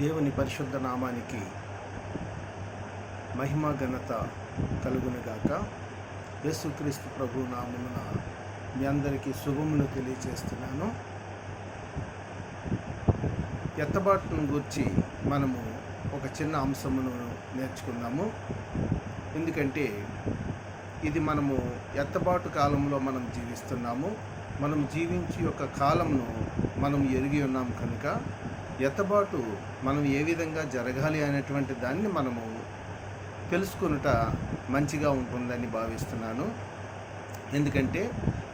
దేవుని పరిశుద్ధ నామానికి మహిమ ఘనత కలుగునుగాక. యేసుక్రీస్తు ప్రభు నామమున మీ అందరికీ శుభములు తెలియజేస్తున్నాను. ఎత్తబాటును గురించి మనము ఒక చిన్న అంశమును నేర్చుకుందాము. ఎందుకంటే ఇది మనము ఎత్తబాటు కాలంలో మనం జీవిస్తున్నాము. మనం జీవించి యొక్క కాలంను మనం ఎరిగి ఉన్నాం కనుక ఎత్తబాటు మనం ఏ విధంగా జరగాలి అనేటువంటి దాన్ని మనము తెలుసుకొనుట మంచిగా ఉంటుందని భావిస్తున్నాను. ఎందుకంటే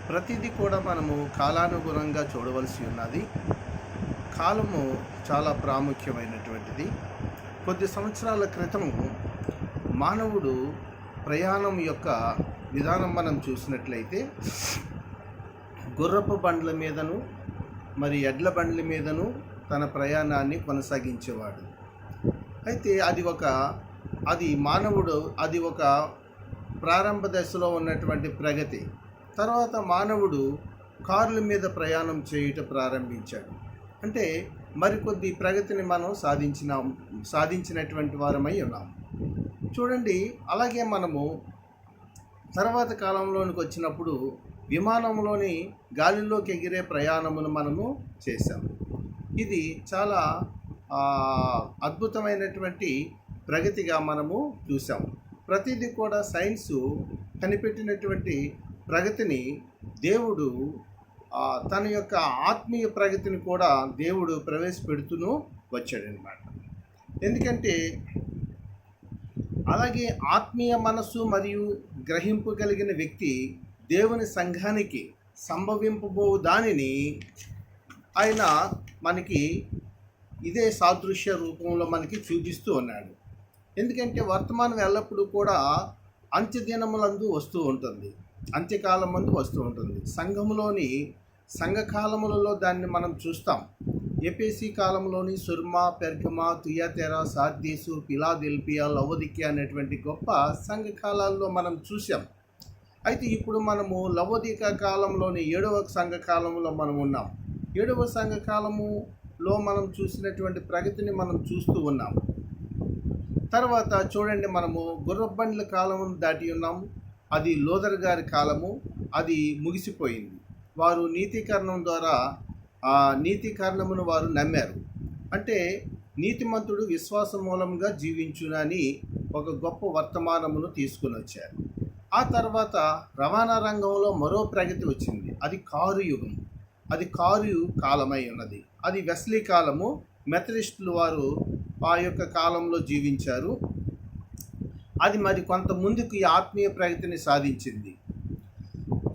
ప్రతిదీ కూడా మనము కాలానుగుణంగా చూడవలసి ఉన్నది. కాలము చాలా ప్రాముఖ్యమైనటువంటిది. కొద్ది సంవత్సరాల క్రితం మానవుడు ప్రయాణం యొక్క విధానం మనం చూసినట్లయితే గుర్రపు బండ్ల మీదను మరి ఎడ్ల బండ్ల మీదను తన ప్రయాణాన్ని కొనసాగించేవాడు. అయితే అది ఒక ప్రారంభ దశలో ఉన్నటువంటి ప్రగతి. తర్వాత మానవుడు కార్ల మీద ప్రయాణం చేయుట ప్రారంభించాడు. అంటే మరికొద్ది ప్రగతిని మనం సాధించినటువంటి వారమై ఉన్నాం. చూడండి, అలాగే మనము తర్వాత కాలంలోనికి వచ్చినప్పుడు విమానంలోని గాలిలోకి ఎగిరే ప్రయాణమును మనము చేశాము. ఇది చాలా అద్భుతమైనటువంటి ప్రగతిగా మనము చూసాము. ప్రతిదీ కూడా సైన్సు కనిపెట్టినటువంటి ప్రగతిని దేవుడు తన యొక్క ఆత్మీయ ప్రగతిని కూడా దేవుడు ప్రవేశపెడుతూనే వచ్చాడనమాట. ఎందుకంటే అలాగే ఆత్మీయ మనస్సు మరియు గ్రహింపు కలిగిన వ్యక్తి దేవుని సంఘానికి సంభవింపబో దానిని ఆయన మనకి ఇదే సాదృశ్య రూపంలో మనకి చూపిస్తూ ఉన్నాడు. ఎందుకంటే వర్తమానం ఎల్లప్పుడూ కూడా అంత్యదినములందు వస్తూ ఉంటుంది, అంత్యకాలం మందు వస్తూ ఉంటుంది. సంఘకాలములలో దాన్ని మనం చూస్తాం. ఎపేసి కాలంలోని సుర్మా, పెర్గమా, తుయతెరా, సార్దీసు, ఫిలాదెల్ఫియా, లవోదికియా అనేటువంటి గొప్ప సంఘకాలాల్లో మనం చూసాం. అయితే ఇప్పుడు మనము లవోదిక కాలంలోని 7వ సంఘకాలంలో మనం ఉన్నాం. 7వ సంఘకాలములో మనం చూసినటువంటి ప్రగతిని మనం చూస్తూ ఉన్నాం. తర్వాత చూడండి, మనము గుర్రబండ్ల కాలమును దాటి ఉన్నాము. అది లోదర్ గారి కాలము, అది ముగిసిపోయింది. వారు నీతీకరణం ద్వారా నీతీకరణమును వారు నమ్మారు. అంటే నీతిమంతుడు విశ్వాసం మూలంగా జీవించునని ఒక గొప్ప వర్తమానమును తీసుకుని వచ్చారు. ఆ తర్వాత రవాణా రంగంలో మరో ప్రగతి వచ్చింది. అది కారు యుగం, అది కారు కాలమై ఉన్నది. అది వెస్లీ కాలము. మెథడిస్టులు వారు ఆ యొక్క కాలంలో జీవించారు. అది మరి కొంత ముందుకు ఈ ఆత్మీయ ప్రగతిని సాధించింది.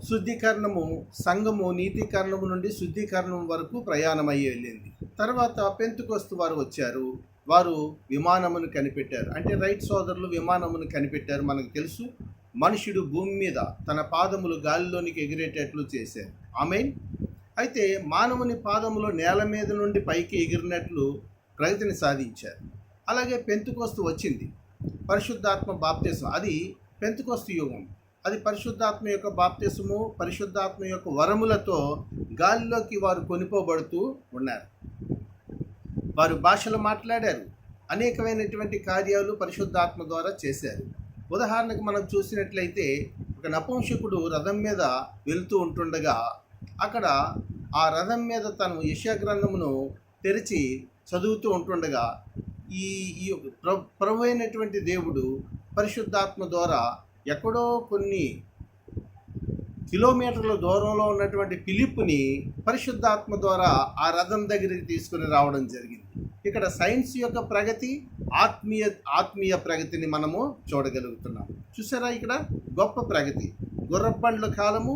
శుద్ధీకరణము, సంఘము నీతీకరణము నుండి శుద్ధీకరణం వరకు ప్రయాణమయ్యి వెళ్ళింది. తర్వాత పెంతెకోస్తు వారు వచ్చారు. వారు విమానమును కనిపెట్టారు. అంటే రైట్ సోదరులు విమానమును కనిపెట్టారు. మనకు తెలుసు, మనుషుడు భూమి మీద తన పాదములు గాలిలోనికి ఎగిరేటట్లు చేశారు. ఆమేన్. అయితే మానవుని పాదములు నేల మీద నుండి పైకి ఎగిరినట్లు ప్రగతిని సాధించారు. అలాగే పెంతెకోస్తు వచ్చింది. పరిశుద్ధాత్మ బాప్తిసం, అది పెంతెకోస్తు యుగం. అది పరిశుద్ధాత్మ యొక్క బాప్తిసము, పరిశుద్ధాత్మ యొక్క వరములతో గాలిలోకి వారు కొనిపోబడుతూ ఉన్నారు. వారు భాషలు మాట్లాడారు. అనేకమైనటువంటి కార్యాలు పరిశుద్ధాత్మ ద్వారా చేశారు. ఉదాహరణకు మనం చూసినట్లయితే ఒక నపుంసకుడు రథం మీద వెళుతూ ఉంటుండగా అక్కడ ఆ రథం మీద తను యెషయా గ్రంథమును తెరిచి చదువుతూ ఉంటుండగా ఈ ప్రభు అయినటువంటి దేవుడు పరిశుద్ధాత్మ ద్వారా ఎక్కడో కొన్ని కిలోమీటర్ల దూరంలో ఉన్నటువంటి ఫిలిప్పుని పరిశుద్ధాత్మ ద్వారా ఆ రథం దగ్గరికి తీసుకుని రావడం జరిగింది. ఇక్కడ సైన్స్ యొక్క ప్రగతి, ఆత్మీయ ప్రగతిని మనము చూడగలుగుతున్నాం. చూసారా, ఇక్కడ గొప్ప ప్రగతి. గుర్రబండ్ల కాలము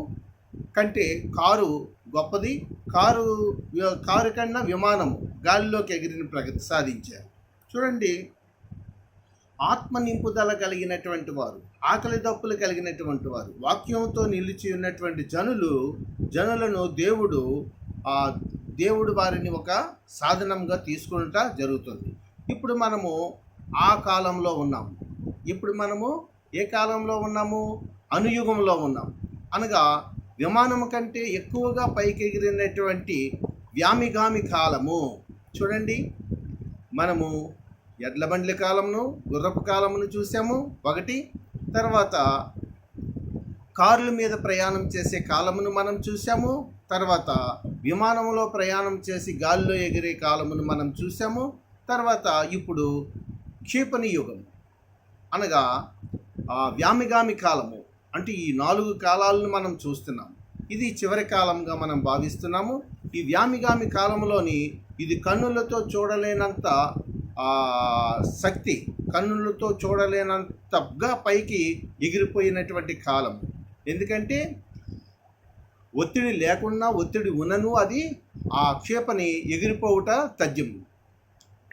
కంటే కారు గొప్పది. కారు కన్నా విమానము గాలిలోకి ఎగిరిన ప్రగతి సాధించారు. చూడండి, ఆత్మ నింపుదల కలిగినటువంటి వారు, ఆకలి దప్పులు కలిగినటువంటి వారు, వాక్యంతో నిలిచి ఉన్నటువంటి జనులను దేవుడు వారిని ఒక సాధనంగా తీసుకున్నట జరుగుతుంది. ఇప్పుడు మనము ఆ కాలంలో ఉన్నాము. ఇప్పుడు మనము ఏ కాలంలో ఉన్నాము? అనుయుగంలో ఉన్నాం. అనగా విమానం కంటే ఎక్కువగా పైకి ఎగిరినటువంటి వ్యామిగామి కాలము. చూడండి, మనము ఎడ్ల బండ్ల కాలమును, గుర్రపు కాలమును చూసాము ఒకటి. తర్వాత కార్ల మీద ప్రయాణం చేసే కాలమును మనం చూసాము. తర్వాత విమానంలో ప్రయాణం చేసి గాలిలో ఎగిరే కాలమును మనం చూసాము. తర్వాత ఇప్పుడు క్షిపణి యుగం అనగా వ్యామిగామి కాలము, అంటే ఈ 4 కాలాలను మనం చూస్తున్నాం. ఇది చివరి కాలంగా మనం భావిస్తున్నాము. ఈ వ్యామిగామి కాలంలోని ఇది కన్నులతో చూడలేనంత శక్తి, కన్నులతో చూడలేనంతగా పైకి ఎగిరిపోయినటువంటి కాలం. ఎందుకంటే ఒత్తిడి లేకున్నా, ఒత్తిడి ఉన్నను అది ఆ క్షిపణి ఎగిరిపోవుట తథ్యము.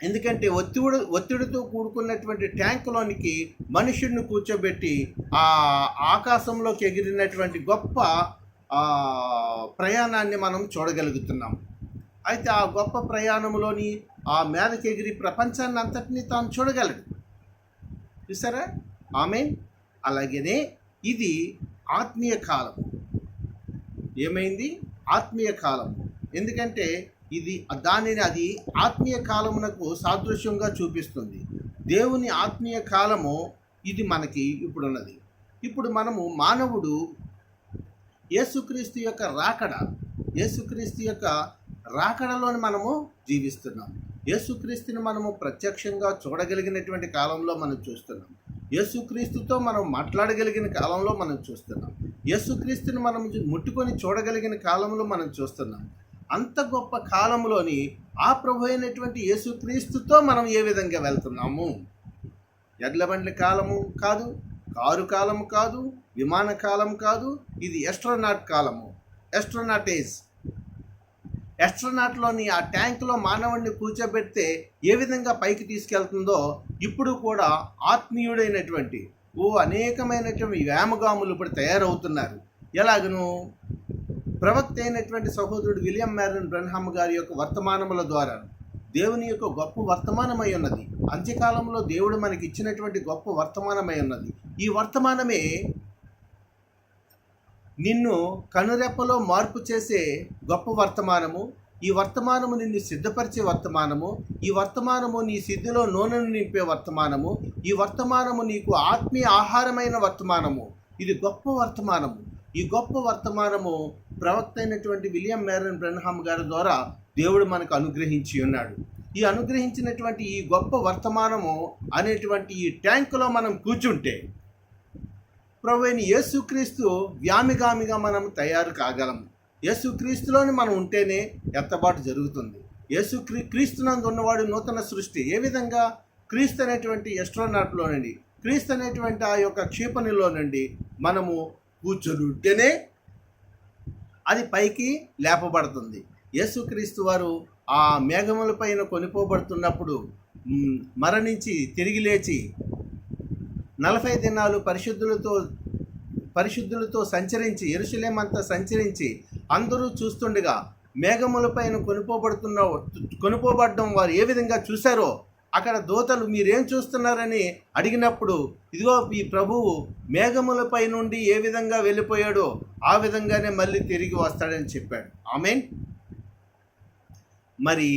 ఎందుకంటే ఒత్తిడితో కూడుకున్నటువంటి ట్యాంకులోనికి మనుషుడిని కూర్చోబెట్టి ఆ ఆకాశంలోకి ఎగిరినటువంటి గొప్ప ప్రయాణాన్ని మనం చూడగలుగుతున్నాం. అయితే ఆ గొప్ప ప్రయాణంలోని ఆ మీదకి ఎగిరి ప్రపంచాన్ని అంతటినీ తాను చూడగలడు. చూసారా? ఆమేన్. అలాగనే ఇది ఆత్మీయ కాలం. ఏమైంది? ఆత్మీయ కాలం. ఎందుకంటే అది ఆత్మీయ కాలమునకు సాదృశ్యంగా చూపిస్తుంది. దేవుని ఆత్మీయ కాలము ఇది మనకి ఇప్పుడున్నది. ఇప్పుడు మనము మానవుడు యేసుక్రీస్తు యొక్క రాకడలోని మనము జీవిస్తున్నాం. యేసుక్రీస్తుని మనము ప్రత్యక్షంగా చూడగలిగినటువంటి కాలంలో మనం చూస్తున్నాం. యేసుక్రీస్తుతో మనం మాట్లాడగలిగిన కాలంలో మనం చూస్తున్నాం. యేసుక్రీస్తుని మనం ముట్టుకొని చూడగలిగిన కాలంలో మనం చూస్తున్నాం. అంత గొప్ప కాలంలోని ఆ ప్రభు అయినటువంటి యేసుక్రీస్తుతో మనం ఏ విధంగా వెళ్తున్నాము? ఎడ్ల బండ్ల కాలము కాదు, కారు కాలము కాదు, విమాన కాలం కాదు. ఇది ఎస్ట్రోనాట్ కాలము, ఎస్ట్రోనాట్ ఏజ్. ఎస్ట్రోనాట్లోని ఆ ట్యాంకులో మానవుడిని కూర్చోబెడితే ఏ విధంగా పైకి తీసుకెళ్తుందో ఇప్పుడు కూడా ఆత్మీయుడైనటువంటి అనేకమైనటువంటి వ్యామగాములు ఇప్పుడు తయారవుతున్నారు. ఎలాగను? ప్రవక్త అయినటువంటి సహోదరుడు విలియం మ్యారియన్ బ్రెన్హామ్ గారి యొక్క వర్తమానముల ద్వారా దేవుని యొక్క గొప్ప వర్తమానమై ఉన్నది. అంత్యకాలంలో దేవుడు మనకి ఇచ్చినటువంటి గొప్ప వర్తమానమై ఉన్నది. ఈ వర్తమానమే నిన్ను కనురెప్పలో మార్పు చేసే గొప్ప వర్తమానము. ఈ వర్తమానము నిన్ను సిద్ధపరిచే వర్తమానము. ఈ వర్తమానము నీ సిద్ధిలో నూనెను నింపే వర్తమానము. ఈ వర్తమానము నీకు ఆత్మీయ ఆహారమైన వర్తమానము. ఇది గొప్ప వర్తమానము. ఈ గొప్ప వర్తమానము ప్రవక్త అయినటువంటి విలియం మ్యారియన్ బ్రెన్హామ్ గారి ద్వారా దేవుడు మనకు అనుగ్రహించి ఉన్నాడు. ఈ అనుగ్రహించినటువంటి ఈ గొప్ప వర్తమానము అనేటువంటి ఈ ట్యాంకులో మనం కూర్చుంటే ప్రభు అయిన యేసుక్రీస్తు వ్యామిగామిగా మనం తయారు కాగలము. యేసుక్రీస్తులోని మనం ఉంటేనే ఎత్తబాటు జరుగుతుంది. క్రీస్తునందు ఉన్నవాడు నూతన సృష్టి. ఏ విధంగా? క్రీస్తు అనేటువంటి ఎస్ట్రోనాట్లో నుండి, క్రీస్తు అనేటువంటి ఆ యొక్క క్షిపణిలో నుండి మనము కూర్చొని ఉంటేనే అది పైకి లేపబడుతుంది. యేసుక్రీస్తు వారు ఆ మేఘముల పైన కొనిపోబడుతున్నప్పుడు మరణించి తిరిగి లేచి 40 దినాలు పరిశుద్ధులతో సంచరించి యెరూషలేము అంతా సంచరించి అందరూ చూస్తుండగా మేఘముల పైన కొనిపోబడడం వారు ఏ విధంగా చూశారో అక్కడ దూతలు మీరేం చూస్తున్నారని అడిగినప్పుడు ఇదిగో ఈ ప్రభువు మేఘములపై నుండి ఏ విధంగా వెళ్ళిపోయాడో ఆ విధంగానే మళ్ళీ తిరిగి వస్తాడని చెప్పాడు. ఆమేన్. మరి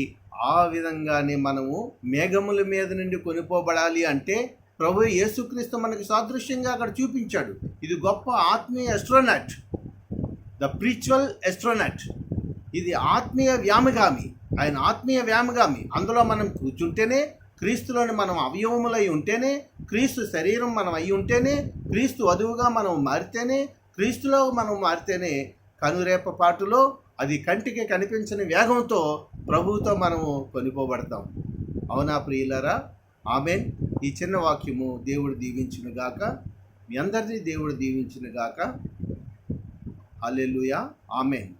ఆ విధంగానే మనము మేఘముల మీద నుండి కొనిపోబడాలి అంటే ప్రభు యేసుక్రీస్తు మనకి సాదృశ్యంగా అక్కడ చూపించాడు. ఇది గొప్ప ఆత్మీయ ఎస్ట్రోనాట్, ద స్పిరిచువల్ ఎస్ట్రోనాట్. ఇది ఆత్మీయ వ్యామగామి. ఆయన ఆత్మీయ వ్యామగామి. అందులో మనం కూర్చుంటేనే, క్రీస్తులోని మనం అవయవములై ఉంటేనే, క్రీస్తు శరీరం మనం అయి ఉంటేనే, క్రీస్తు వధువుగా మనం మారితేనే, క్రీస్తులో మనం మారితేనే కనురేపపాటులో అది కంటికి కనిపించని వేగంతో ప్రభువుతో మనము కొనిపోబడతాం. అవునా ప్రియులారా? ఆమేన్. ఈ చిన్న వాక్యము దేవుడు దీవించునుగాక. మీ అందరినీ దేవుడు దీవించునుగాక. హల్లెలూయా. ఆమేన్.